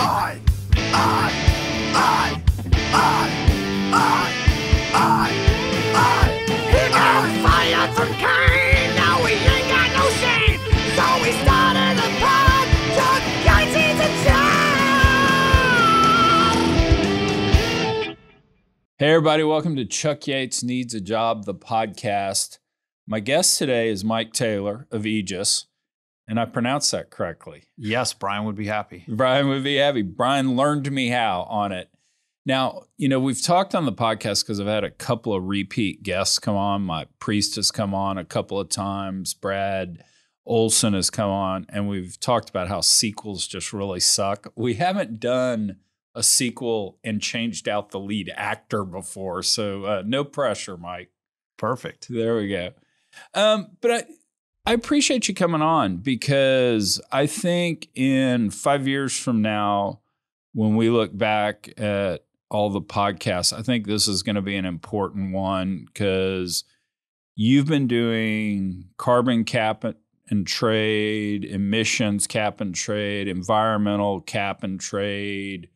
I, I, He got fire from Cain, now we ain't got no shame. So we started a pod, Chuck Yates needs a job. Hey everybody, welcome to Chuck Yates Needs a Job, the podcast. My guest today is Mike Taylor of Aegis, and I pronounced that correctly. Yes, Brian would be happy. Brian would be happy. Brian learned me how on it. Now, we've talked on the podcast because I've had a couple of repeat guests come on. My priest has come on a couple of times. Brad Olson has come on, and we've talked about how sequels just really suck. We haven't done a sequel and changed out the lead actor before, so no pressure, Mike. Perfect. There we go. But I appreciate you coming on because I think in 5 years from now, when we look back at all the podcasts, I think this is going to be an important one because you've been doing carbon cap and trade, emissions cap and trade, environmental cap and trade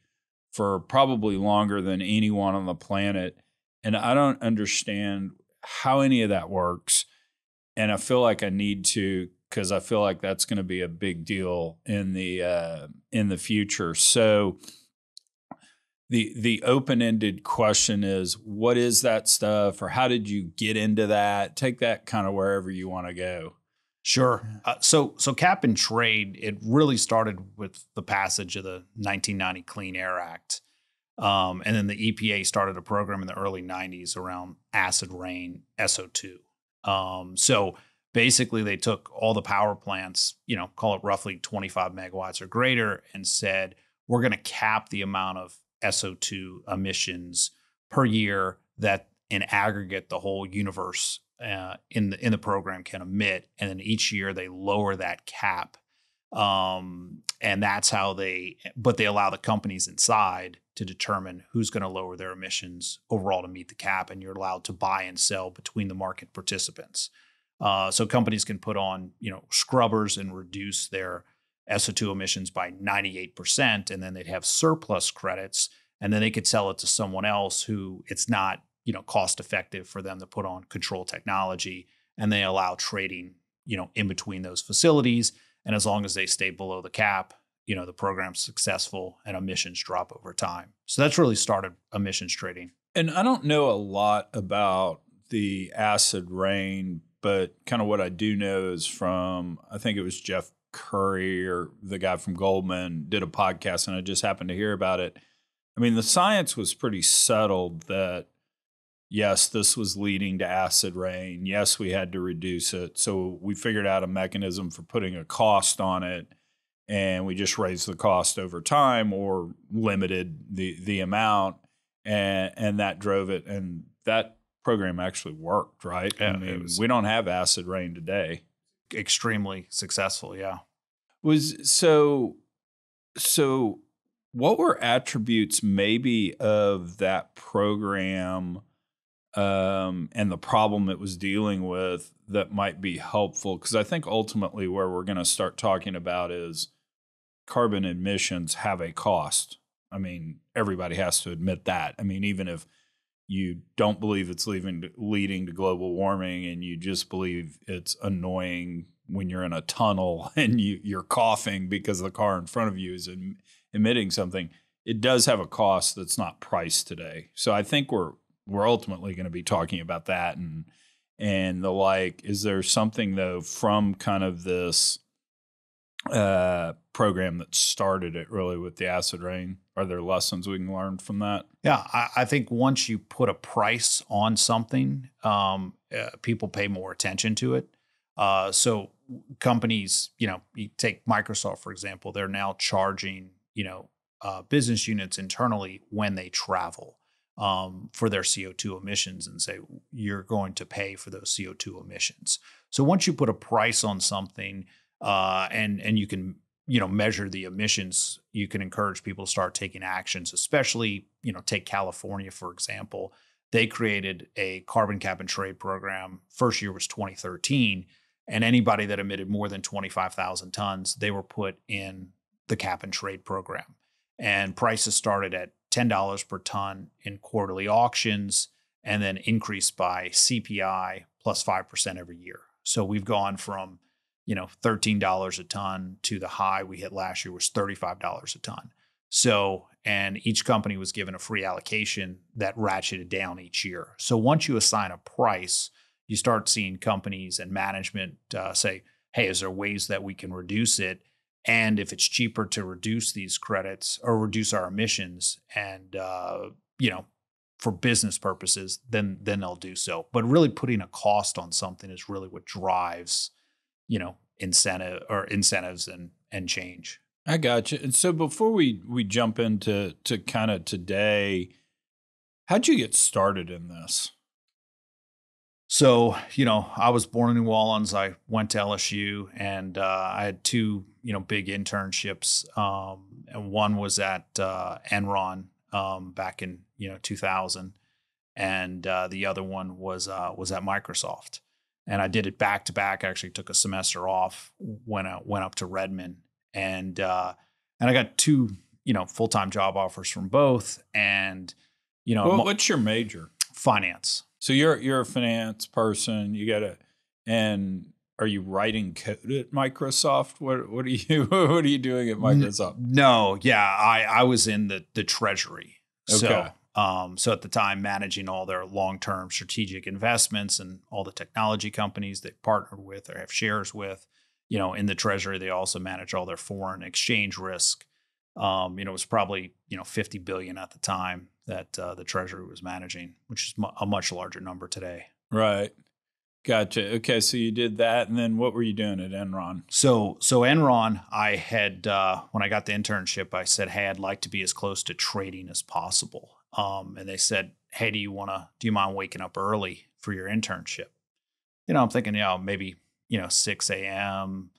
for probably longer than anyone on the planet. And I don't understand how any of that works. And I feel like I need to, because I feel like that's going to be a big deal in the future. So the open-ended question is, what is that stuff, or how did you get into that? Take that kind of wherever you want to go. Sure. So cap and trade, it really started with the passage of the 1990 Clean Air Act. And then the EPA started a program in the early 90s around acid rain, SO2. So basically they took all the power plants, call it roughly 25 megawatts or greater, and said, we're going to cap the amount of SO2 emissions per year that in aggregate the whole universe in the program can emit. And then each year they lower that cap. And that's how they allow the companies inside to determine who's going to lower their emissions overall to meet the cap. And you're allowed to buy and sell between the market participants. So companies can put on, scrubbers and reduce their SO2 emissions by 98%. And then they'd have surplus credits, and then they could sell it to someone else who it's not, cost effective for them to put on control technology. And they allow trading, in between those facilities. And as long as they stay below the cap, the program's successful and emissions drop over time. So that's really started emissions trading. And I don't know a lot about the acid rain, but kind of what I do know is from, I think it was Jeff Curry or the guy from Goldman did a podcast, and I just happened to hear about it. I mean, the science was pretty settled that, yes, this was leading to acid rain. Yes, we had to reduce it. So we figured out a mechanism for putting a cost on it, and we just raised the cost over time or limited the amount, and that drove it. And that program actually worked, right? Yeah, I mean, we don't have acid rain today. Extremely successful, yeah. So what were attributes maybe of that program and the problem it was dealing with that might be helpful? Because I think ultimately where we're going to start talking about is carbon emissions have a cost. I mean, everybody has to admit that. I mean, even if you don't believe it's leading to global warming and you just believe it's annoying when you're in a tunnel and you're coughing because the car in front of you is emitting something, it does have a cost that's not priced today. So I think we're ultimately going to be talking about that and the like. Is there something though from kind of this program that started it really with the acid rain? Are there lessons we can learn from that? Yeah, I think once you put a price on something, people pay more attention to it. So companies, you take Microsoft, for example, they're now charging, business units internally when they travel for their CO2 emissions and say, you're going to pay for those CO2 emissions. So once you put a price on something and you can, measure the emissions, you can encourage people to start taking actions, especially, take California, for example. They created a carbon cap and trade program. First year was 2013. And anybody that emitted more than 25,000 tons, they were put in the cap and trade program. and prices started at $10 per ton in quarterly auctions and then increased by CPI plus 5% every year. So we've gone from, $13 a ton to the high we hit last year was $35 a ton. So, and each company was given a free allocation that ratcheted down each year. So once you assign a price, you start seeing companies and management say, hey, is there ways that we can reduce it? And if it's cheaper to reduce these credits or reduce our emissions and, for business purposes, then they'll do so. But really putting a cost on something is really what drives, incentives and change. I got you. And so before we jump into kind of today, how'd you get started in this? So, I was born in New Orleans. I went to LSU and I had two, big internships. And one was at Enron back in, 2000. And the other one was at Microsoft. And I did it back to back. I actually took a semester off when I went up to Redmond. And I got two, full-time job offers from both. And, what's your major? Finance. So you're a finance person. And are you writing code at Microsoft? What are you doing at Microsoft? No, yeah, I was in the treasury. Okay. So at the time, managing all their long-term strategic investments and all the technology companies they partnered with or have shares with, in the treasury, they also manage all their foreign exchange risk. It was probably, $50 billion at the time that the treasury was managing, which is a much larger number today. Right. Gotcha. Okay. So you did that. And then what were you doing at Enron? So Enron, I had, when I got the internship, I said, hey, I'd like to be as close to trading as possible. And they said, hey, do you mind waking up early for your internship? I'm thinking, maybe, 6 a.m.,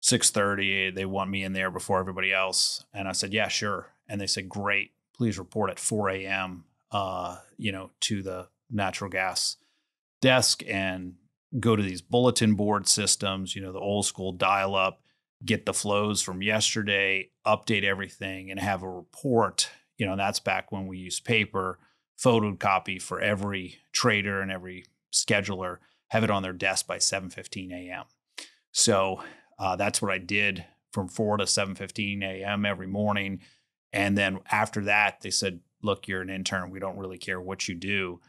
6:30, they want me in there before everybody else. And I said, yeah, sure. And they said, great, please report at 4 a.m., to the natural gas desk and go to these bulletin board systems, the old school dial up, get the flows from yesterday, update everything and have a report. That's back when we used paper, photocopy for every trader and every scheduler, have it on their desk by 7:15 a.m. So that's what I did from 4 to 7:15 a.m. every morning. And then after that, they said, look, you're an intern. We don't really care what you do.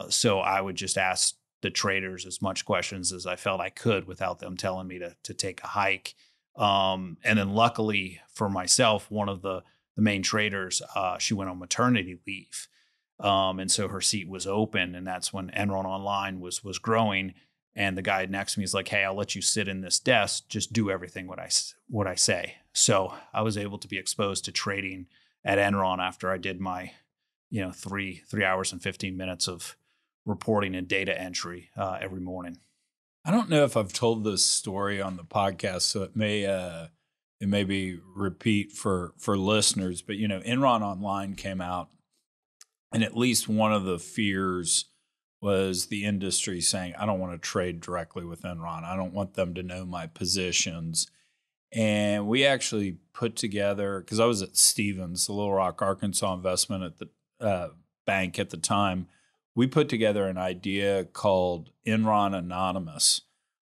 So I would just ask the traders as much questions as I felt I could without them telling me to take a hike. And then luckily for myself, one of the main traders, she went on maternity leave. And so her seat was open. And that's when Enron Online was growing. And the guy next to me is like, hey, I'll let you sit in this desk. Just do everything what I say. So I was able to be exposed to trading at Enron after I did my, 3 hours and 15 minutes of reporting and data entry every morning. I don't know if I've told this story on the podcast, so it may be repeat for listeners, but Enron Online came out, and at least one of the fears was the industry saying, I don't want to trade directly with Enron. I don't want them to know my positions. And we actually put together, because I was at Stevens, the Little Rock, Arkansas investment at the bank at the time, we put together an idea called Enron Anonymous,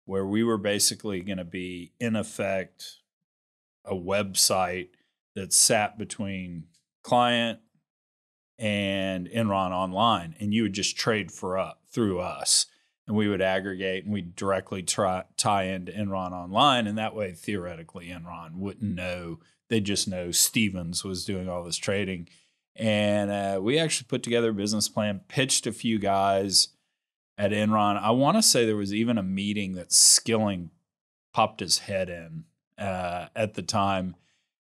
where we were basically going to be, in effect, a website that sat between client and Enron Online, and you would just trade through us, and we would aggregate and we'd directly tie into Enron Online, and that way theoretically Enron wouldn't know. They'd just know Stevens was doing all this trading. And we actually put together a business plan, pitched a few guys at Enron. I want to say there was even a meeting that Skilling popped his head in at the time.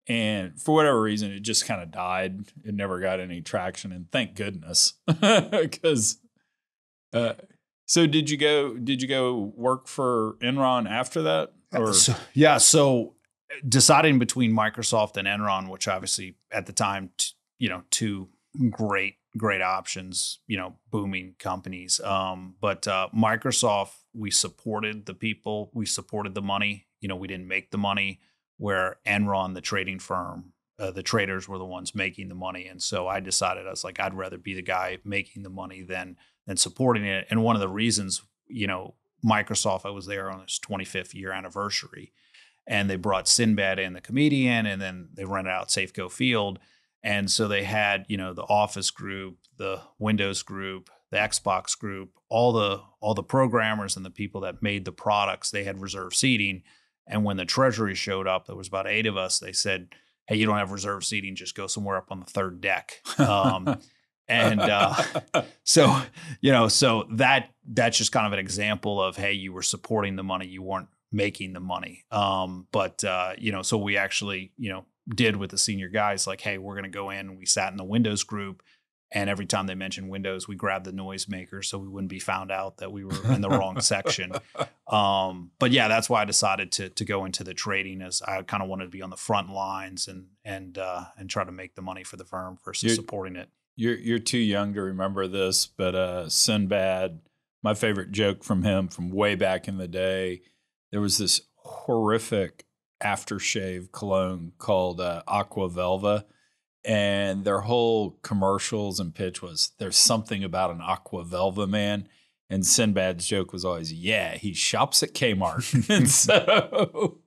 And for whatever reason, it just kind of died. It never got any traction. And thank goodness. Because so did you go work for Enron after that? Or? So deciding between Microsoft and Enron, which obviously at the time, two great options, booming companies. But Microsoft, we supported the people, we supported the money. We didn't make the money. Where Enron, the trading firm, the traders were the ones making the money. And so I decided, I was like, I'd rather be the guy making the money than supporting it. And one of the reasons, Microsoft, I was there on its 25th year anniversary, and they brought Sinbad in, the comedian, and then they rented out Safeco Field. And so they had, the Office group, the Windows group, the Xbox group, all the programmers and the people that made the products, they had reserved seating. And when the Treasury showed up, there was about 8 of us. They said, "Hey, you don't have reserved seating. Just go somewhere up on the 3rd deck." So that's just kind of an example of, hey, you were supporting the money, you weren't making the money. So we actually, did with the senior guys, like, hey, we're going to go in, and we sat in the Windows group. And every time they mentioned Windows, we grabbed the noisemaker so we wouldn't be found out that we were in the wrong section. But yeah, that's why I decided to go into the trading, as I kind of wanted to be on the front lines and try to make the money for the firm versus supporting it. You're too young to remember this, but Sinbad, my favorite joke from him from way back in the day, there was this horrific aftershave cologne called Aqua Velva. And their whole commercials and pitch was, there's something about an Aqua Velva, man. And Sinbad's joke was always, yeah, he shops at Kmart. And so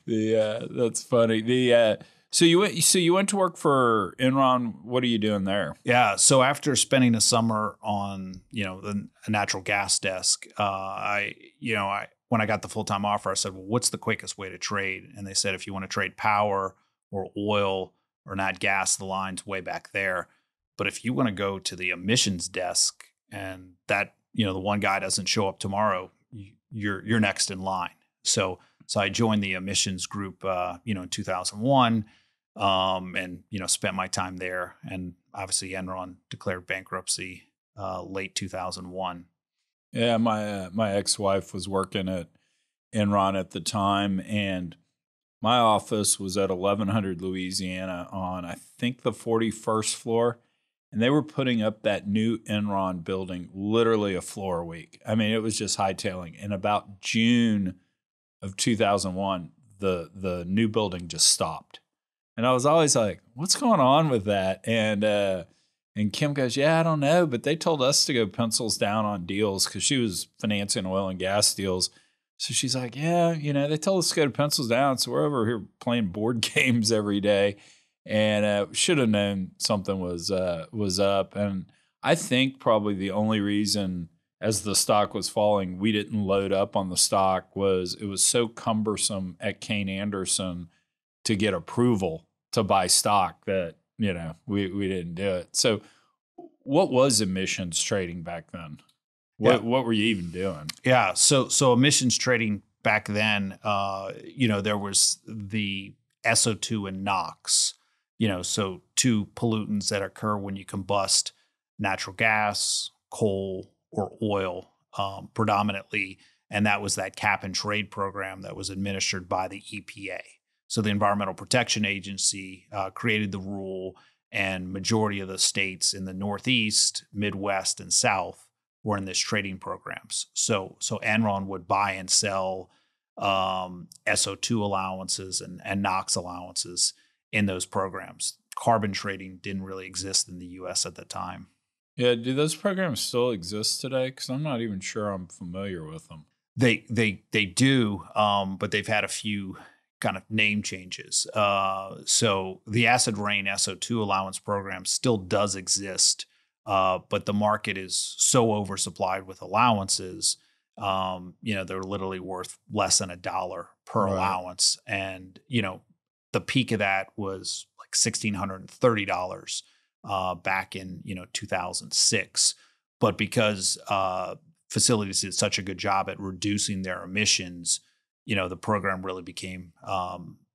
that's funny. So you went to work for Enron. What are you doing there? Yeah. So after spending a summer on, the natural gas desk, when I got the full-time offer, I said, well, what's the quickest way to trade? And they said, if you want to trade power or oil or nat gas, the line's way back there. But if you want to go to the emissions desk, and that, the one guy doesn't show up tomorrow, you're next in line. So I joined the emissions group, in 2001, and, spent my time there. And obviously Enron declared bankruptcy, late 2001. Yeah. My ex-wife was working at Enron at the time, and my office was at 1100 Louisiana on, I think, the 41st floor, and they were putting up that new Enron building literally a floor a week. I mean, it was just hightailing. In about June of 2001, the new building just stopped. And I was always like, what's going on with that? And Kim goes, yeah, I don't know, but they told us to go pencils down on deals because she was financing oil and gas deals. So she's like, yeah, they told us to go to pencils down. So we're over here playing board games every day, and should have known something was up. And I think probably the only reason, as the stock was falling, we didn't load up on the stock was it was so cumbersome at Kane Anderson to get approval to buy stock that, we didn't do it. So what was emissions trading back then? What were you even doing? Yeah. So emissions trading back then, there was the SO2 and NOx, so 2 pollutants that occur when you combust natural gas, coal, or oil, predominantly. And that was that cap and trade program that was administered by the EPA. So the Environmental Protection Agency created the rule, and majority of the states in the Northeast, Midwest, and South were in this trading programs. So Enron would buy and sell SO2 allowances and NOx allowances in those programs. Carbon trading didn't really exist in the U.S. at the time. Yeah, do those programs still exist today? Because I'm not even sure I'm familiar with them. They do, but they've had a few kind of name changes. So the acid rain SO2 allowance program still does exist. But the market is so oversupplied with allowances, they're literally worth less than $1 per allowance. And, the peak of that was like $1,630 back in, 2006. But because facilities did such a good job at reducing their emissions, the program really became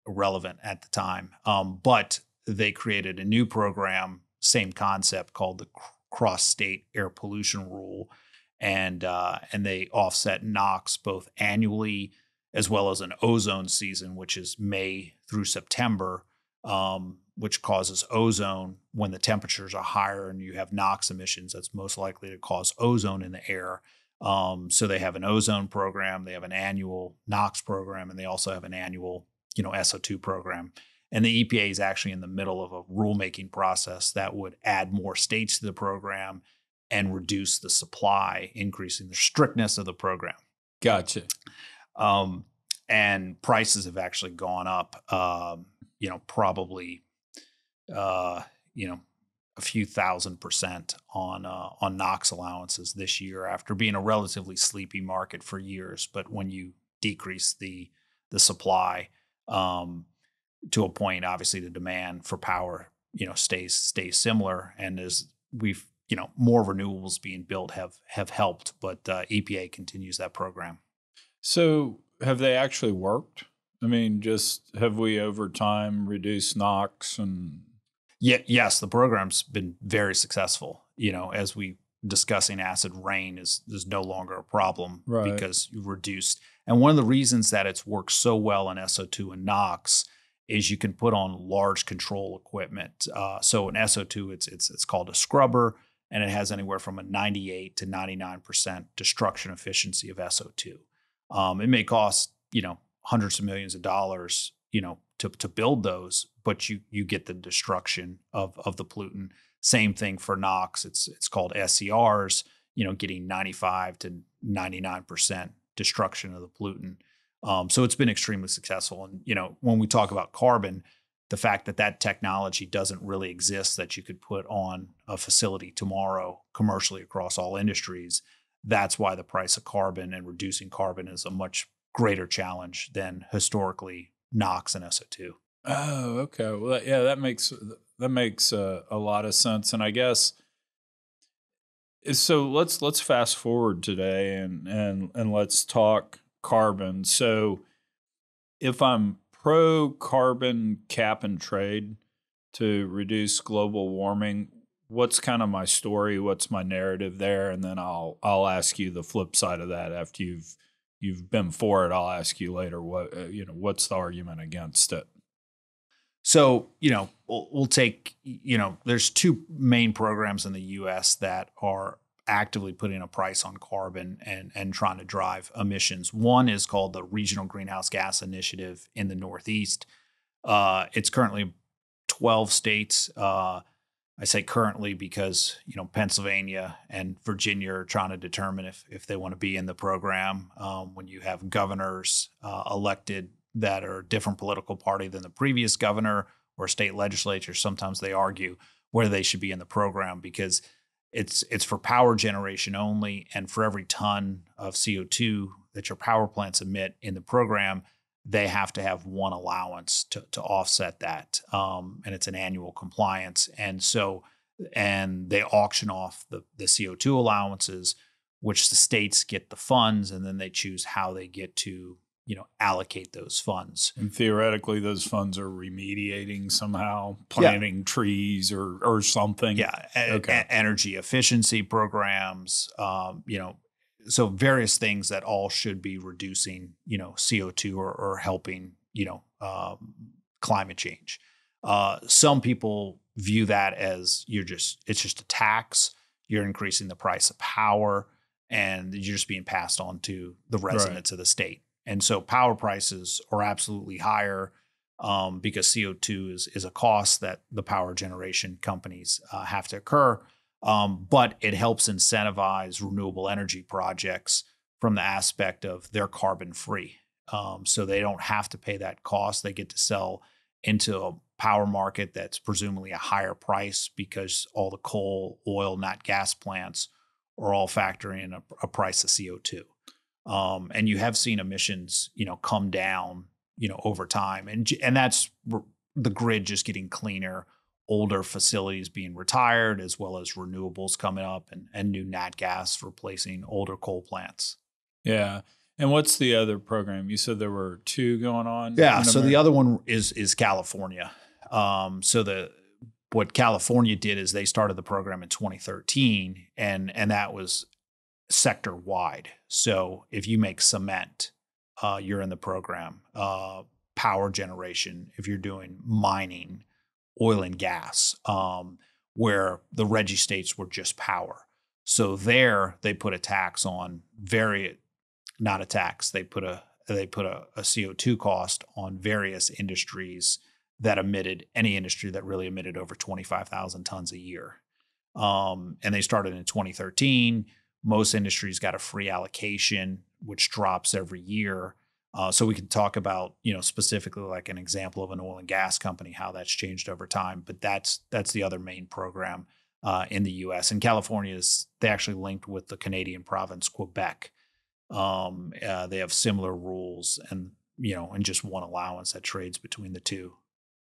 irrelevant at the time. But they created a new program, same concept, called the Cross-State Air Pollution Rule, and they offset NOx both annually as well as an ozone season, which is May through September, which causes ozone when the temperatures are higher and you have NOx emissions. That's most likely to cause ozone in the air. So they have an ozone program, they have an annual NOx program, and they also have an annual, SO2 program. And the EPA is actually in the middle of a rulemaking process that would add more states to the program and reduce the supply, increasing the strictness of the program. Gotcha. And prices have actually gone up, probably, a few 1,000% on NOx allowances this year after being a relatively sleepy market for years. But when you decrease the supply to a point, obviously the demand for power, stays similar. And as we've, more renewables being built have helped, but EPA continues that program. So have they actually worked? I mean, just have we over time reduced NOx and... Yeah, yes, the program's been very successful. As we discussing, acid rain is no longer a problem because you reduced. And one of the reasons that it's worked so well in SO2 and NOx is you can put on large control equipment. So in SO2, it's called a scrubber, and it has anywhere from a 98 to 99% destruction efficiency of SO2. It may cost hundreds of millions of dollars, to build those, but you get the destruction of the pollutant. Same thing for NOx. It's called SCRs, getting 95 to 99% destruction of the pollutant. So it's been extremely successful. And, when we talk about carbon, the fact that technology doesn't really exist that you could put on a facility tomorrow commercially across all industries, that's why the price of carbon and reducing carbon is a much greater challenge than historically NOx and SO2. Oh, okay. Well, yeah, that makes a lot of sense. And I guess so. Let's fast forward today and let's talk carbon. So, if I'm pro carbon cap and trade to reduce global warming, what's kind of my story? What's my narrative there? And then I'll ask you the flip side of that after you've been for it. I'll ask you later what's the argument against it. So, we'll take, there's two main programs in the U.S. that are actively putting a price on carbon and trying to drive emissions. One is called the Regional Greenhouse Gas Initiative in the Northeast. It's currently 12 states. I say currently because, Pennsylvania and Virginia are trying to determine if they want to be in the program. When you have governors elected that are a different political party than the previous governor or state legislature, sometimes they argue whether they should be in the program because it's for power generation only. And for every ton of CO2 that your power plants emit in the program, they have to have one allowance to offset that. And it's an annual compliance. And they auction off the CO2 allowances, which the states get the funds, and then they choose how they get to allocate those funds. And theoretically, those funds are remediating somehow, planting trees or something. Yeah, okay. Energy efficiency programs, so various things that all should be reducing, CO2 or helping, climate change. Some people view that as it's just a tax. You're increasing the price of power, and you're just being passed on to the residents of the state. And so power prices are absolutely higher because CO2 is a cost that the power generation companies have to incur. But it helps incentivize renewable energy projects from the aspect of they're carbon free. So they don't have to pay that cost. They get to sell into a power market that's presumably a higher price because all the coal, oil, nat gas plants are all factoring in a price of CO2. And you have seen emissions, come down, over time. And that's the grid just getting cleaner, older facilities being retired, as well as renewables coming up and new nat gas replacing older coal plants. Yeah. And what's the other program? You said there were two going on? Yeah. So the other one is California. What California did is they started the program in 2013, and that was sector wide. So if you make cement, you're in the program. Power generation, if you're doing mining, oil and gas, where the RGGI states were just power. So there they put a tax on not a tax. They put a CO2 cost on various industries that emitted, any industry that really emitted over 25,000 tons a year. And they started in 2013. Most industries got a free allocation, which drops every year. So we can talk about, specifically like an example of an oil and gas company, how that's changed over time. But that's the other main program in the U.S. And California they actually linked with the Canadian province Quebec. They have similar rules and just one allowance that trades between the two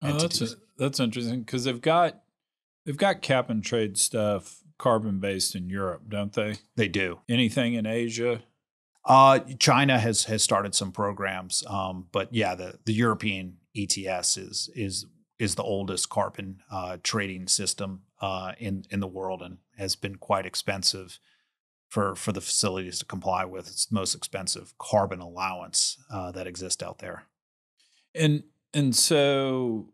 entities. That's interesting because they've got cap and trade stuff carbon based in Europe, don't they? They do. Anything in Asia? China has started some programs, but yeah, the European ETS is the oldest carbon trading system in the world and has been quite expensive for the facilities to comply with. It's the most expensive carbon allowance that exists out there. And so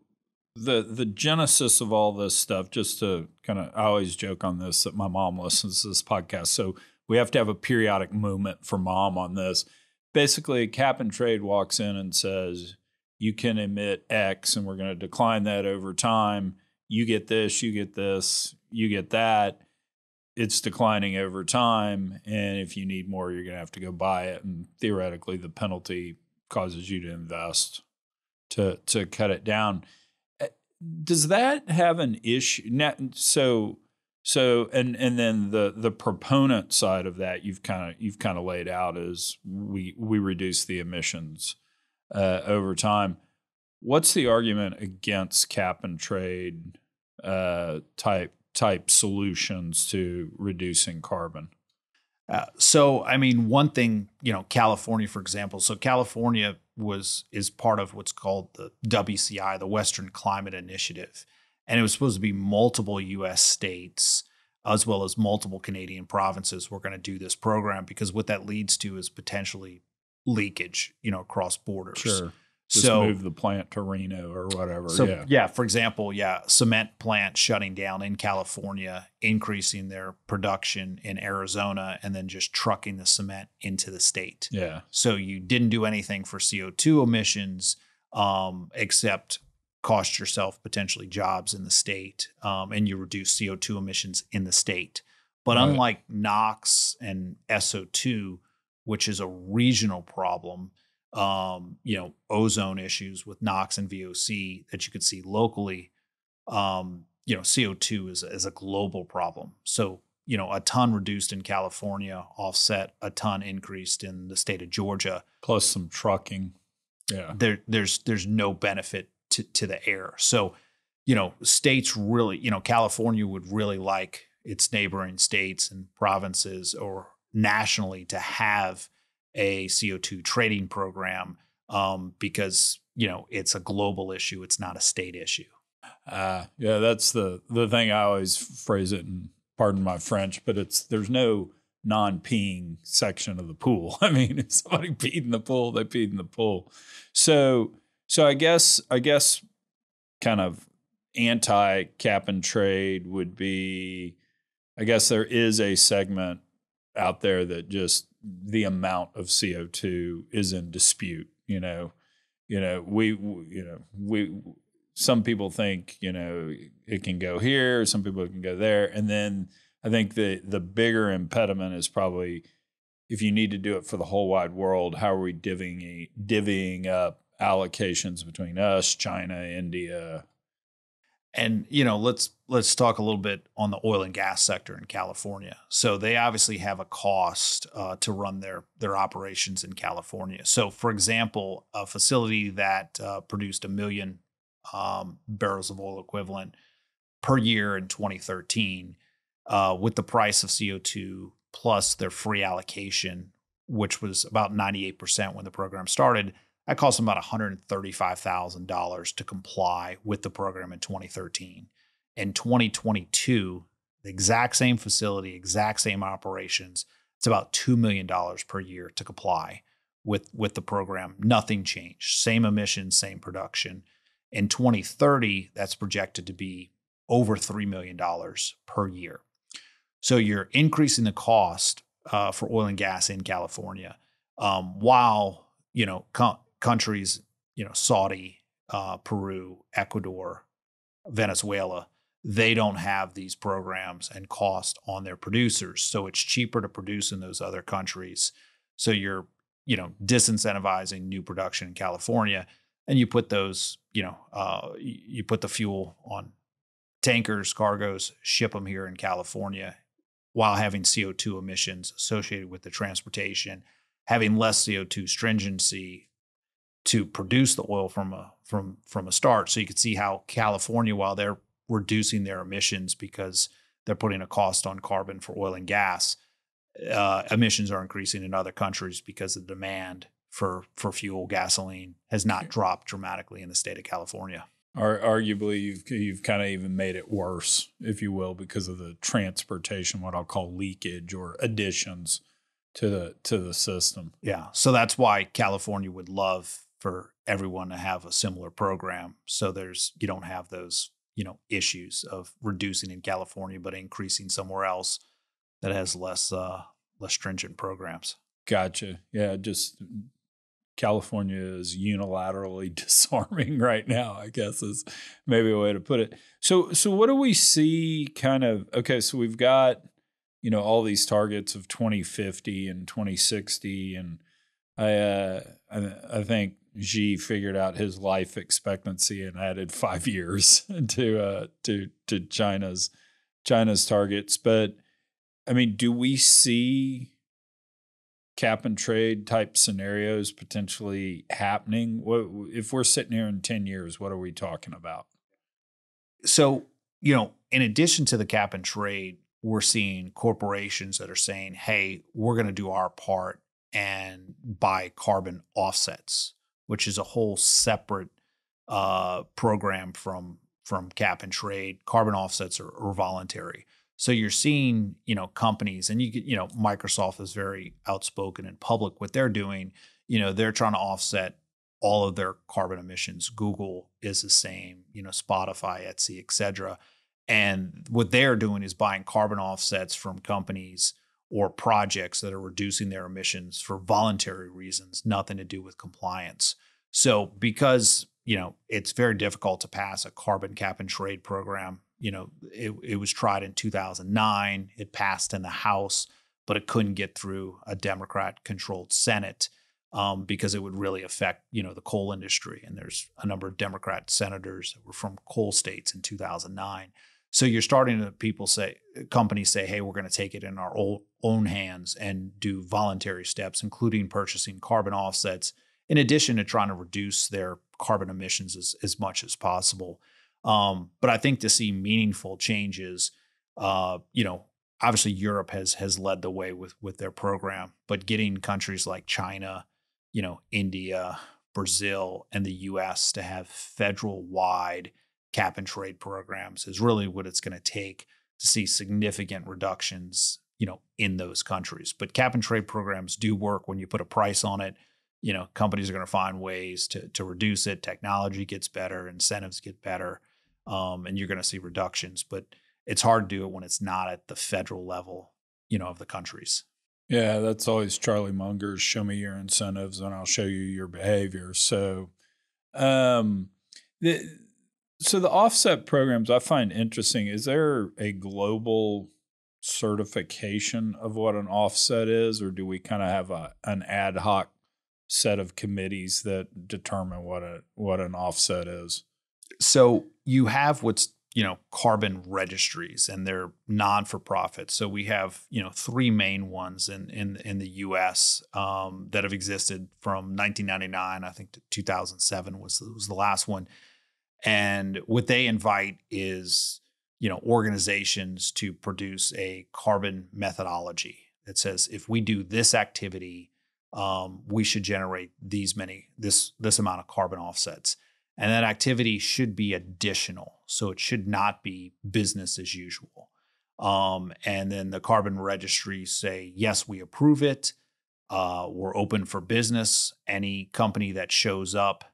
the genesis of all this stuff, just to I always joke on this that my mom listens to this podcast, so we have to have a periodic moment for mom on this. Basically, cap and trade walks in and says, you can emit X and we're going to decline that over time. You get this, you get this, you get that. It's declining over time. And if you need more, you're going to have to go buy it. And theoretically, the penalty causes you to invest to cut it down. Does that have an issue? So and then the proponent side of that you've kind of laid out is we reduce the emissions over time. What's the argument against cap and trade type solutions to reducing carbon? So I mean, one thing, California, for example. So California is part of what's called the WCI, the Western Climate Initiative. And it was supposed to be multiple U.S. states as well as multiple Canadian provinces were going to do this program, because what that leads to is potentially leakage, across borders. Sure. Just move the plant to Reno or whatever. So, yeah, for example, cement plant shutting down in California, increasing their production in Arizona, and then just trucking the cement into the state. Yeah. So you didn't do anything for CO2 emissions except cost yourself potentially jobs in the state, and you reduce CO2 emissions in the state. But Right. Unlike NOx and SO2, which is a regional problem, ozone issues with NOx and VOC that you could see locally, CO2 is a global problem. So, a ton reduced in California offset a ton increased in the state of Georgia. Plus some trucking. Yeah. There's no benefit to the air. So, states really, California would really like its neighboring states and provinces or nationally to have a CO2 trading program because, it's a global issue. It's not a state issue. Yeah, that's the thing. I always phrase it, and pardon my French, but there's no non-peeing section of the pool. I mean, if somebody peed in the pool, they peed in the pool. So I guess kind of anti cap and trade would be, I guess there is a segment out there that just the amount of CO2 is in dispute. Some people think, it can go here, some people can go there. And then I think the bigger impediment is probably, if you need to do it for the whole wide world, how are we divvying up allocations between us, China, India? And, let's talk a little bit on the oil and gas sector in California. So they obviously have a cost to run their operations in California. So, for example, a facility that produced 1 million barrels of oil equivalent per year in 2013, with the price of CO2 plus their free allocation, which was about 98% when the program started, that cost them about $135,000 to comply with the program in 2013. In 2022, the exact same facility, exact same operations, it's about $2 million per year to comply with the program. Nothing changed. Same emissions, same production. In 2030, that's projected to be over $3 million per year. So you're increasing the cost for oil and gas in California, while countries, Saudi, Peru, Ecuador, Venezuela, they don't have these programs and cost on their producers. So it's cheaper to produce in those other countries. So you're, disincentivizing new production in California, and you put those, you put the fuel on tankers, cargoes, ship them here in California while having CO2 emissions associated with the transportation, having less CO2 stringency to produce the oil from a start. So you can see how California, while they're reducing their emissions because they're putting a cost on carbon for oil and gas, emissions are increasing in other countries because the demand for fuel, gasoline, has not dropped dramatically in the state of California. Arguably, you've kind of even made it worse, if you will, because of the transportation, what I'll call leakage or additions to the system. Yeah, so that's why California would love for everyone to have a similar program. So you don't have those issues of reducing in California but increasing somewhere else that has less stringent programs. Gotcha. Yeah, just California is unilaterally disarming right now, I guess is maybe a way to put it. So what do we see kind of, okay, so we've got, all these targets of 2050 and 2060. And I think Xi figured out his life expectancy and added 5 years to China's targets. But I mean, do we see cap and trade type scenarios potentially happening? What if we're sitting here in 10 years, what are we talking about? So, in addition to the cap and trade, we're seeing corporations that are saying, hey, we're going to do our part and buy carbon offsets, which is a whole separate program from cap and trade. Carbon offsets are voluntary. So you're seeing, companies, and Microsoft is very outspoken in public. What they're doing, they're trying to offset all of their carbon emissions. Google is the same, Spotify, Etsy, et cetera. And what they're doing is buying carbon offsets from companies or projects that are reducing their emissions for voluntary reasons, nothing to do with compliance. So because, it's very difficult to pass a carbon cap and trade program. It was tried in 2009. It passed in the House, but it couldn't get through a Democrat-controlled Senate because it would really affect, the coal industry. And there's a number of Democrat senators that were from coal states in 2009. So you're starting to companies say, hey, we're going to take it in our own hands and do voluntary steps, including purchasing carbon offsets, in addition to trying to reduce their carbon emissions as much as possible. But I think to see meaningful changes, obviously Europe has led the way with their program, but getting countries like China, India, Brazil, and the US to have federal-wide cap and trade programs is really what it's going to take to see significant reductions, in those countries. But cap and trade programs do work when you put a price on it. Companies are going to find ways to reduce it. Technology gets better, incentives get better. And you're going to see reductions, but it's hard to do it when it's not at the federal level, of the countries. Yeah, that's always Charlie Munger's show me your incentives and I'll show you your behavior. So, the offset programs I find interesting. Is there a global certification of what an offset is, or do we kind of have an ad hoc set of committees that determine what an offset is? So you have what's, carbon registries, and they're non-for-profit. So we have, 3 main ones in the U.S. That have existed from 1999, I think, to 2007 was the last one. And what they invite is, organizations to produce a carbon methodology that says, if we do this activity, we should generate this amount of carbon offsets. And that activity should be additional. So it should not be business as usual. And then the carbon registries say, yes, we approve it. We're open for business. Any company that shows up,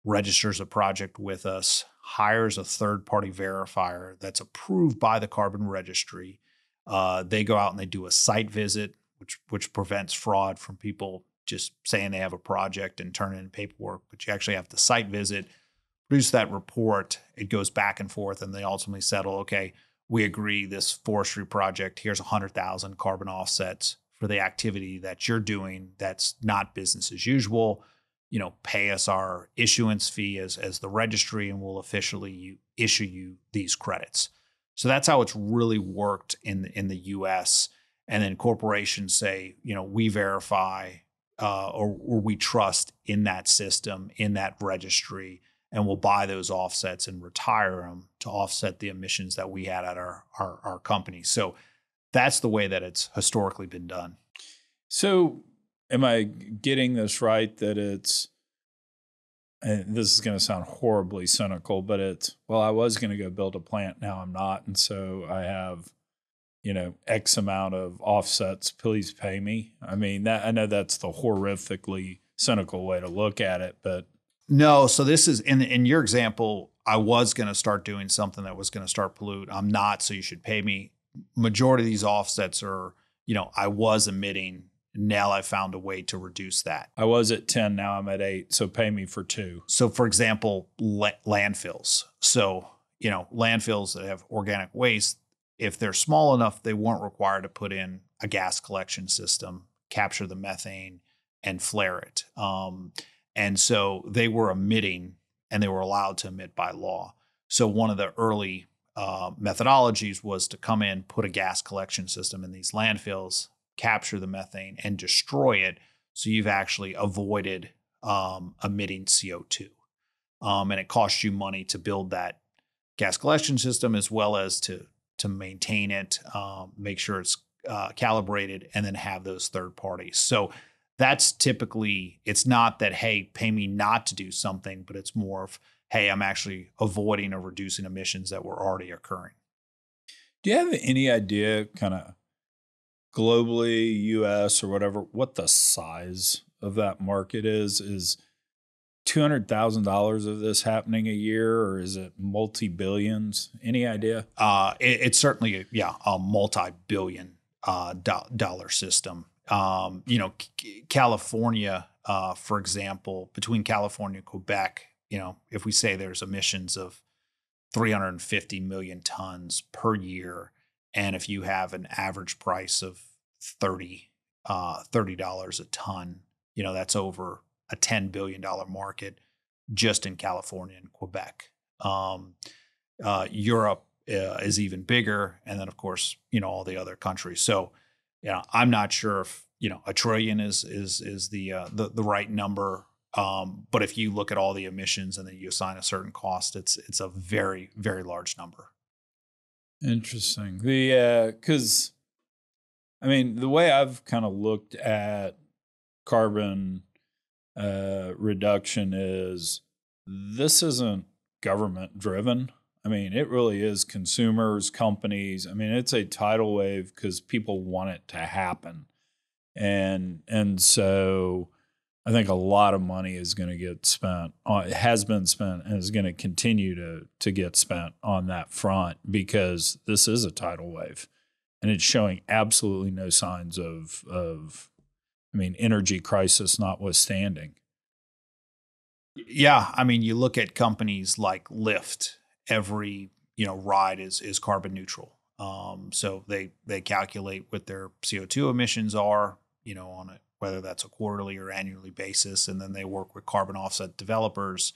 registers a project with us, hires a third-party verifier that's approved by the carbon registry. They go out and they do a site visit, which prevents fraud from people just saying they have a project and turning in paperwork. But you actually have the site visit, produce that report. It goes back and forth, and they ultimately settle, okay, we agree this forestry project, here's 100,000 carbon offsets for the activity that you're doing that's not business as usual. Pay us our issuance fee as the registry, and we'll officially issue you these credits. So that's how it's really worked in the U.S. And then corporations say, we verify or we trust in that system, in that registry, and we'll buy those offsets and retire them to offset the emissions that we had at our company. So that's the way that it's historically been done. So am I getting this right that it's, and this is going to sound horribly cynical, but it's, well, I was going to go build a plant, now I'm not. And so I have, X amount of offsets, please pay me. I mean, that, I know that's the horrifically cynical way to look at it, but. No, so this is, in your example, I was going to start doing something that was going to start pollute. I'm not, so you should pay me. Majority of these offsets are, I was emitting. Now I found a way to reduce that. I was at 10, now I'm at 8, so pay me for 2. So for example, landfills. So, landfills that have organic waste, if they're small enough, they weren't required to put in a gas collection system, capture the methane, and flare it. And so they were emitting, and they were allowed to emit by law. So one of the early methodologies was to come in, put a gas collection system in these landfills, capture the methane, and destroy it. So you've actually avoided emitting CO2. And it costs you money to build that gas collection system, as well as to maintain it, make sure it's calibrated, and then have those third parties. So that's typically, it's not that, hey, pay me not to do something, but it's more of, hey, I'm actually avoiding or reducing emissions that were already occurring. Do you have any idea, kind of globally, US or whatever, what the size of that market is? Is $200,000 of this happening a year, or is it multi-billions? Any idea? It's certainly, a multi-billion dollar system. California, for example, between California and Quebec, if we say there's emissions of 350 million tons per year, and if you have an average price of $30 a ton, that's over a $10 billion market just in California and Quebec. Europe is even bigger, and then of course, all the other countries. So, I'm not sure if $1 trillion is the right number. But if you look at all the emissions and then you assign a certain cost, it's a very, very large number. Interesting. Because the way I've kind of looked at carbon reduction is, this isn't government driven. It really is consumers, companies. It's a tidal wave because people want it to happen. And so I think a lot of money is going to get spent on, it has been spent, and is going to continue to get spent on that front, because this is a tidal wave, and it's showing absolutely no signs of energy crisis notwithstanding. Yeah. You look at companies like Lyft, every, ride is carbon neutral. So they calculate what their CO2 emissions are, on it, whether that's a quarterly or annually basis. And then they work with carbon offset developers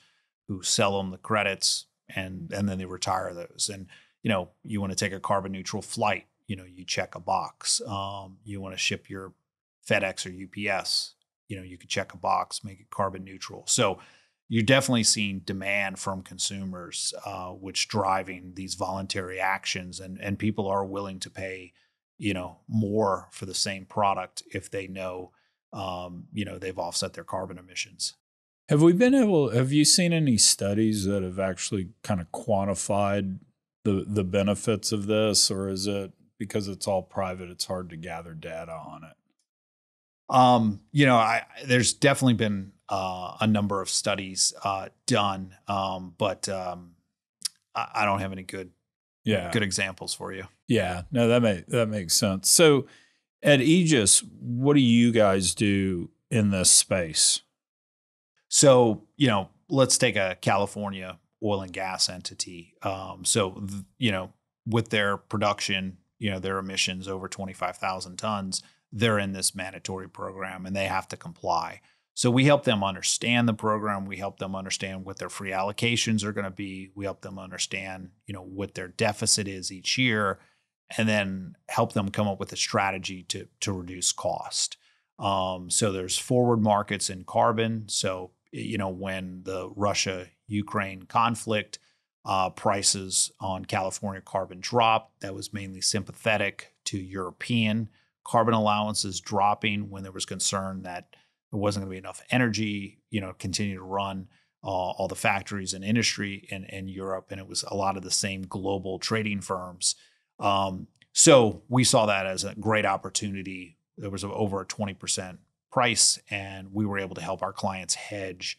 who sell them the credits, and then they retire those. And, you want to take a carbon neutral flight, you check a box. You want to ship your FedEx or UPS, you could check a box, make it carbon neutral. So you're definitely seeing demand from consumers, which driving these voluntary actions, and people are willing to pay, more for the same product if they know, they've offset their carbon emissions. Have you seen any studies that have actually kind of quantified the benefits of this, or is it, because it's all private, it's hard to gather data on it? There's definitely been a number of studies done, but I don't have any good examples for you. Yeah, no, that makes sense. So at Aegis, what do you guys do in this space? So, let's take a California oil and gas entity. With their production, their emissions over 25,000 tons, they're in this mandatory program and they have to comply. So we help them understand the program. We help them understand what their free allocations are going to be. We help them understand, what their deficit is each year, and then help them come up with a strategy to reduce cost. So there's forward markets in carbon. So, when the Russia-Ukraine conflict, prices on California carbon dropped, that was mainly sympathetic to European carbon allowances dropping when there was concern that there wasn't going to be enough energy, continue to run all the factories and industry in Europe. And it was a lot of the same global trading firms. So we saw that as a great opportunity. There was over a 20% price, and we were able to help our clients hedge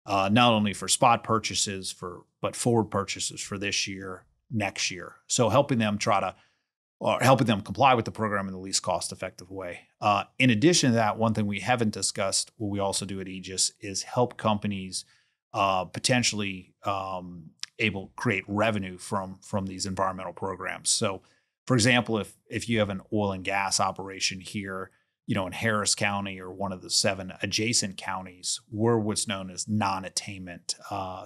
not only for spot purchases, but forward purchases for this year, next year. So helping them comply with the program in the least cost-effective way. In addition to that, one thing we haven't discussed, what we also do at Aegis, is help companies potentially able to create revenue from these environmental programs. So, for example, if you have an oil and gas operation here, in Harris County or one of the 7 adjacent counties, we're what's known as non-attainment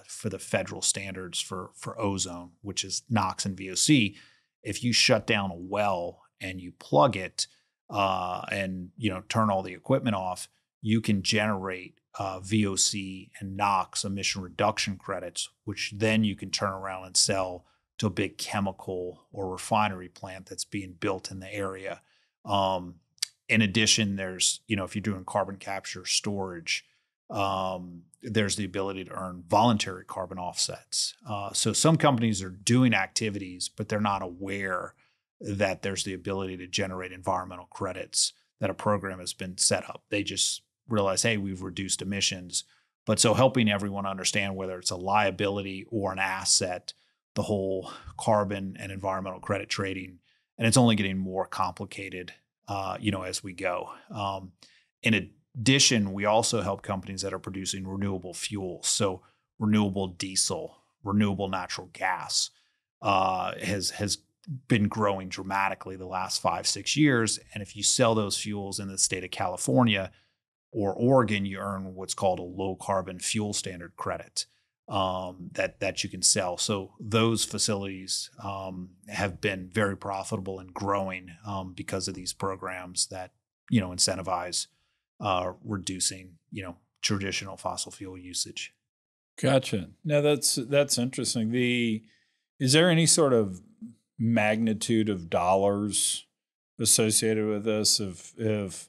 for the federal standards for ozone, which is NOx and VOC. If you shut down a well and you plug it and turn all the equipment off, you can generate VOC and NOx emission reduction credits, which then you can turn around and sell to a big chemical or refinery plant that's being built in the area. In addition, there's, if you're doing carbon capture storage, there's the ability to earn voluntary carbon offsets. So some companies are doing activities, but they're not aware that there's the ability to generate environmental credits, that a program has been set up. They just realize, hey, we've reduced emissions. But so helping everyone understand whether it's a liability or an asset, the whole carbon and environmental credit trading, and it's only getting more complicated as we go. In addition, we also help companies that are producing renewable fuels. So renewable diesel, renewable natural gas has been growing dramatically the last 5-6 years. And if you sell those fuels in the state of California or Oregon, you earn what's called a low carbon fuel standard credit that you can sell. So those facilities have been very profitable and growing because of these programs that incentivize reducing traditional fossil fuel usage. Gotcha. Now that's interesting. Is there any sort of magnitude of dollars associated with this? If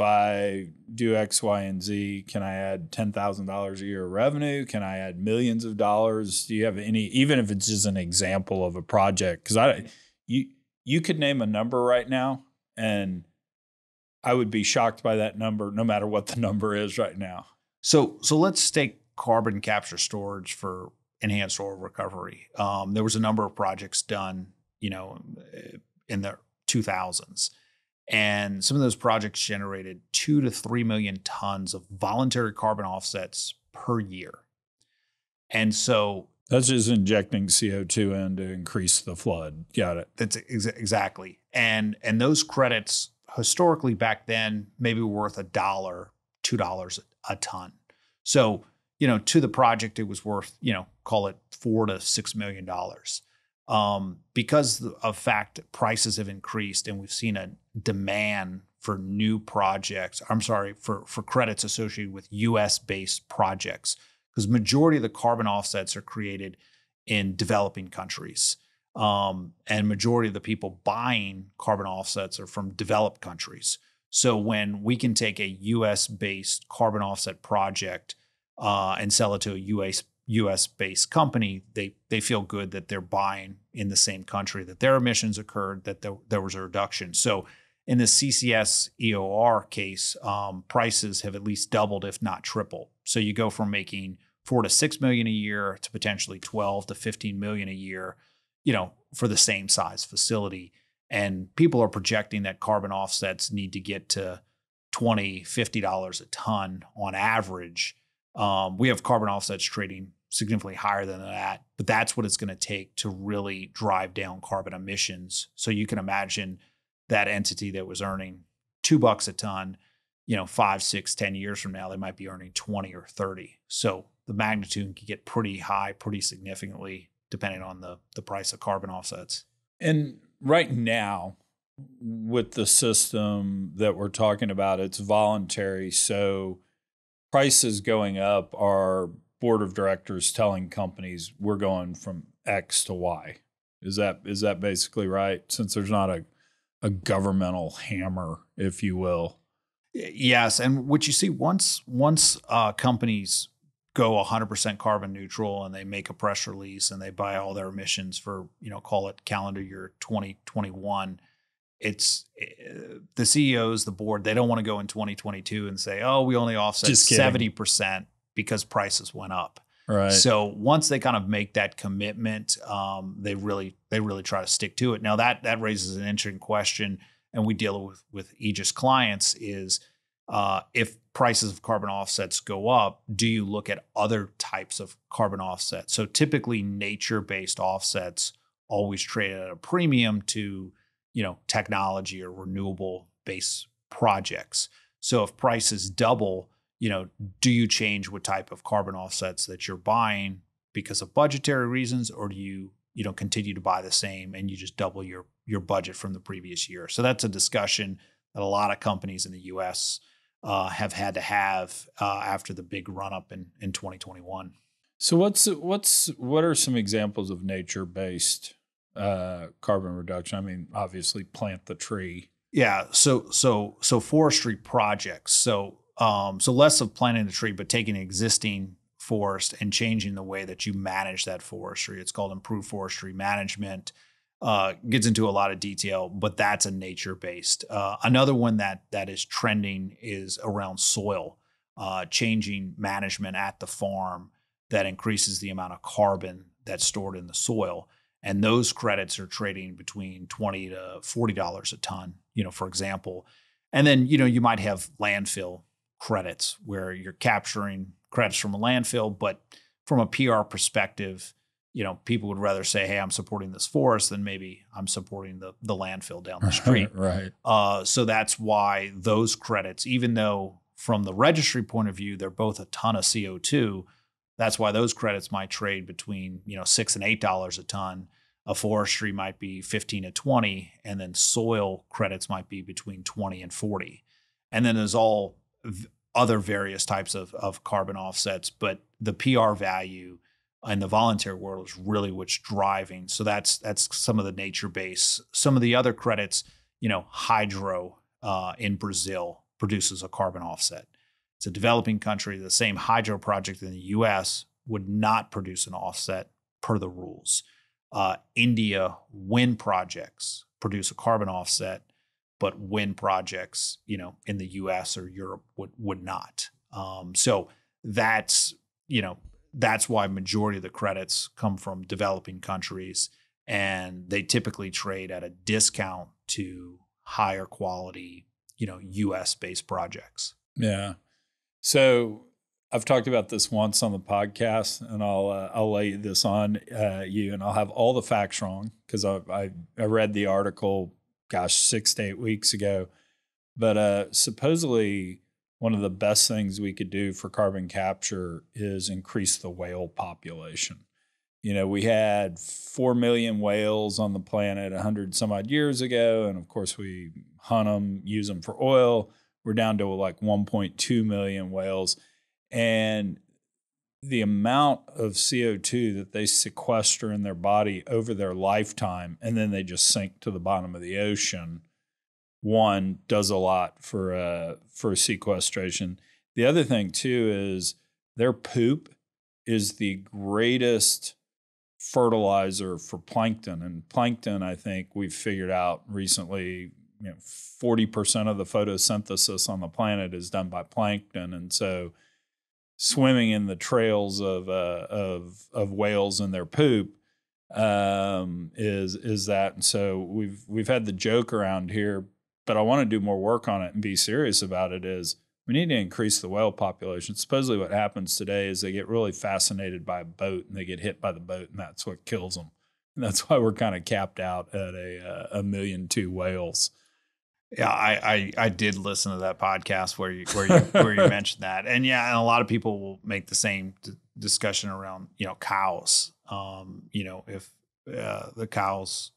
I do X, Y, and Z, can I add $10,000 a year of revenue? Can I add millions of dollars? Do you have any, even if it's just an example of a project? Because you could name a number right now, and I would be shocked by that number, no matter what the number is right now. So let's take carbon capture storage for enhanced oil recovery. There was a number of projects done, in the 2000s. And some of those projects generated 2 to 3 million tons of voluntary carbon offsets per year. And so that's just injecting CO2 in to increase the flood. Got it. That's exactly. And those credits historically back then maybe were worth $1, $2 a ton. So, to the project, it was worth, call it $4 to $6 million. Because of fact prices have increased and we've seen a demand for new projects, for credits associated with US-based projects, because majority of the carbon offsets are created in developing countries. And majority of the people buying carbon offsets are from developed countries. So when we can take a US-based carbon offset project and sell it to a US-based company, they feel good that they're buying in the same country, that their emissions occurred, that there was a reduction. So in the CCS EOR case, prices have at least doubled, if not tripled. So you go from making $4 to $6 million a year to potentially $12 to $15 million a year, for the same size facility. And people are projecting that carbon offsets need to get to $20, $50 a ton on average. We have carbon offsets trading significantly higher than that, but that's what it's going to take to really drive down carbon emissions. So you can imagine that entity that was earning $2 a ton, 5, 6, 10 years from now, they might be earning 20 or 30. So the magnitude can get pretty high, pretty significantly, depending on the price of carbon offsets. And right now, with the system that we're talking about, it's voluntary. So prices going up are board of directors telling companies we're going from X to Y. Is that basically right? Since there's not a governmental hammer, if you will. Yes, and what you see once companies go 100% carbon neutral and they make a press release and they buy all their emissions for call it calendar year 2021. It's the CEOs, the board, they don't want to go in 2022 and say, oh, we only offset 70% because prices went up. Right. So once they kind of make that commitment, they really try to stick to it. Now that raises an interesting question, and we deal with Aegis clients is if prices of carbon offsets go up, do you look at other types of carbon offsets? So typically nature-based offsets always trade at a premium to technology or renewable-based projects. So if prices double, do you change what type of carbon offsets that you're buying because of budgetary reasons, or do you continue to buy the same and you just double your budget from the previous year? So that's a discussion that a lot of companies in the U.S. Have had to have after the big run up in 2021. So what are some examples of nature-based carbon reduction? I mean, obviously, plant the tree. Yeah. So forestry projects. So less of planting the tree, but taking an existing forest and changing the way that you manage that forestry. It's called improved forestry management. Gets into a lot of detail, but that's a nature-based. Another one that is trending is around soil, changing management at the farm that increases the amount of carbon that's stored in the soil. And those credits are trading between $20 to $40 a ton, for example. And then, you might have landfill credits where you're capturing credits from a landfill, but from a PR perspective, people would rather say, hey, I'm supporting this forest than maybe I'm supporting the landfill down the street. Right. So that's why those credits, even though from the registry point of view, they're both a ton of CO2, that's why those credits might trade between, $6 and $8 a ton. A forestry might be 15 to 20, and then soil credits might be between 20 and 40. And then there's all other various types of carbon offsets, but the PR value in the voluntary world is really what's driving. So that's some of the nature base. Some of the other credits, hydro in Brazil produces a carbon offset. It's a developing country. The same hydro project in the U.S. would not produce an offset per the rules. India wind projects produce a carbon offset, but wind projects, in the U.S. or Europe would not. So that's why majority of the credits come from developing countries, and they typically trade at a discount to higher quality, U.S. based projects. Yeah. So I've talked about this once on the podcast, and I'll lay this on you, and I'll have all the facts wrong because I read the article, 6 to 8 weeks ago. But supposedly one of the best things we could do for carbon capture is increase the whale population. We had 4 million whales on the planet 100 some odd years ago, and of course we hunt them, use them for oil. We're down to like 1.2 million whales. And the amount of CO2 that they sequester in their body over their lifetime, and then they just sink to the bottom of the ocean, one does a lot for sequestration. The other thing too is their poop is the greatest fertilizer for plankton. And plankton, I think we've figured out recently, 40% of the photosynthesis on the planet is done by plankton. And so swimming in the trails of whales and their poop is that. And so we've had the joke around here, but I want to do more work on it and be serious about it. Is we need to increase the whale population. Supposedly what happens today is they get really fascinated by a boat and they get hit by the boat, and that's what kills them. And that's why we're kind of capped out at a 1.2 million whales. Yeah, I did listen to that podcast where you mentioned that, and and a lot of people will make the same discussion around cows. If the cows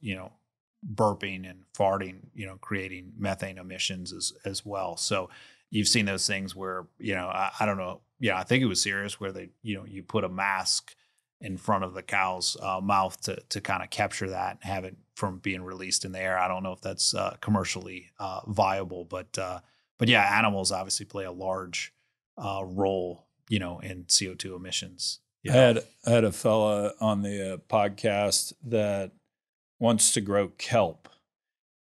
burping and farting, creating methane emissions as well. So you've seen those things where I don't know. Yeah, I think it was serious where they you put a mask in front of the cow's mouth to kind of capture that and have it from being released in the air. I don't know if that's commercially viable, but yeah, animals obviously play a large role, in CO2 emissions. I had a fella on the podcast that wants to grow kelp,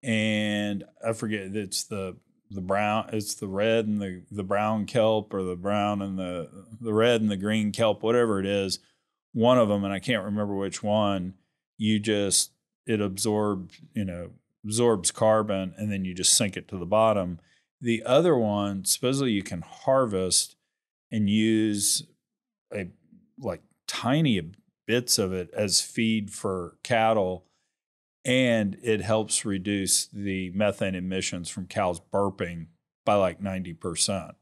and I forget, it's the brown, it's the red and the brown kelp, or the brown and the red and the green kelp, whatever it is. One of them, and I can't remember which one, it absorbs carbon, and then you just sink it to the bottom. The other one, supposedly you can harvest and use tiny bits of it as feed for cattle, and it helps reduce the methane emissions from cows burping by 90%.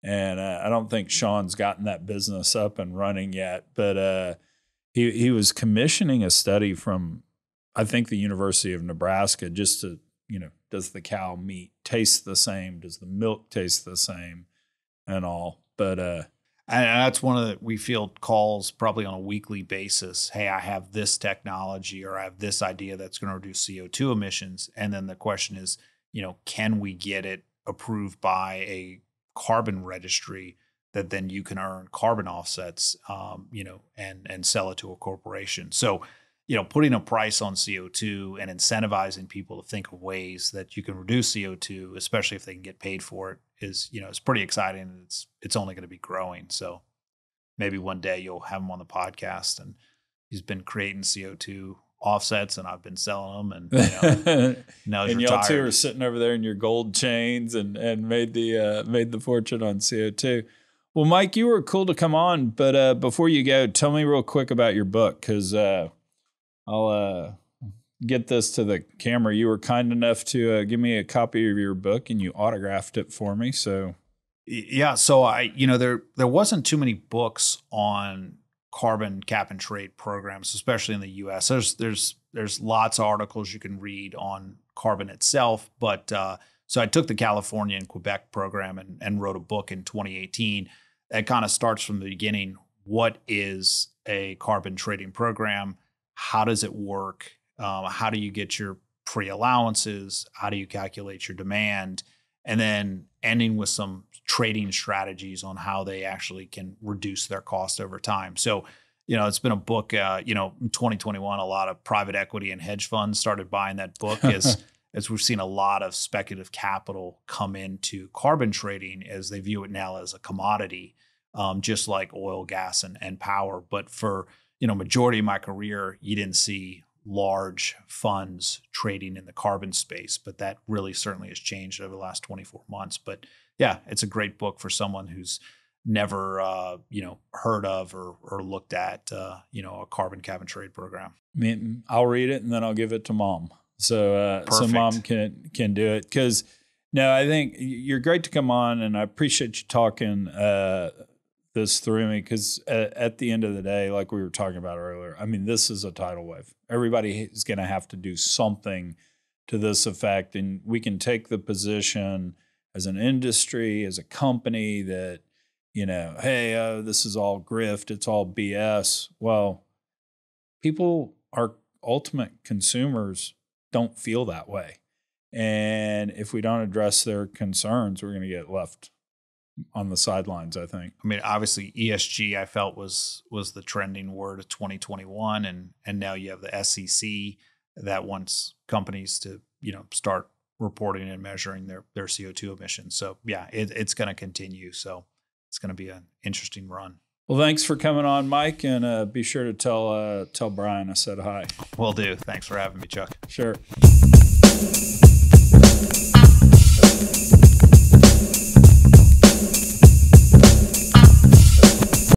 And I don't think Sean's gotten that business up and running yet, but he was commissioning a study from, I think, the University of Nebraska, just to, does the cow meat taste the same? Does the milk taste the same and all? But and that's one of we field calls probably on a weekly basis. Hey, I have this technology, or I have this idea that's going to reduce CO2 emissions. And then the question is, can we get it approved by a carbon registry that then you can earn carbon offsets, and sell it to a corporation. So, putting a price on CO2 and incentivizing people to think of ways that you can reduce CO2, especially if they can get paid for it, is, it's pretty exciting. And it's only going to be growing. So maybe one day you'll have him on the podcast, and he's been creating CO2 offsets, and I've been selling them, and now he's and retired. y'all two are sitting over there in your gold chains and made the fortune on CO2. Well, Mike, you were cool to come on, but before you go, tell me real quick about your book, because I'll get this to the camera. You were kind enough to give me a copy of your book, and you autographed it for me. So yeah, so I there wasn't too many books on carbon cap and trade programs, especially in the U.S. There's lots of articles you can read on carbon itself, but so I took the California and Quebec program and wrote a book in 2018 that kind of starts from the beginning. What is a carbon trading program? How does it work? How do you get your pre-allowances? How do you calculate your demand? And then ending with some trading strategies on how they actually can reduce their cost over time. So, it's been a book, in 2021, a lot of private equity and hedge funds started buying that book as we've seen a lot of speculative capital come into carbon trading, as they view it now as a commodity, just like oil, gas, and power. But for, majority of my career, you didn't see large funds trading in the carbon space, but that really certainly has changed over the last 24 months. But yeah, it's a great book for someone who's never, heard of or looked at, a carbon cap and trade program. I mean, I'll read it and then I'll give it to Mom. So Mom can do it. Because no, I think you're great to come on, and I appreciate you talking this through me, because at the end of the day, like we were talking about earlier, I mean, this is a tidal wave. Everybody is going to have to do something to this effect, and we can take the position as an industry, as a company, that, hey, this is all grift, it's all BS. Well, people, our ultimate consumers, don't feel that way. And if we don't address their concerns, we're going to get left on the sidelines, I think. I mean, obviously ESG, I felt was the trending word of 2021. And now you have the SEC that wants companies to, start reporting and measuring their CO2 emissions. So yeah, it's going to continue. So it's going to be an interesting run. Well, thanks for coming on, Mike, and be sure to tell Brian I said hi. Will do. Thanks for having me, Chuck. Sure.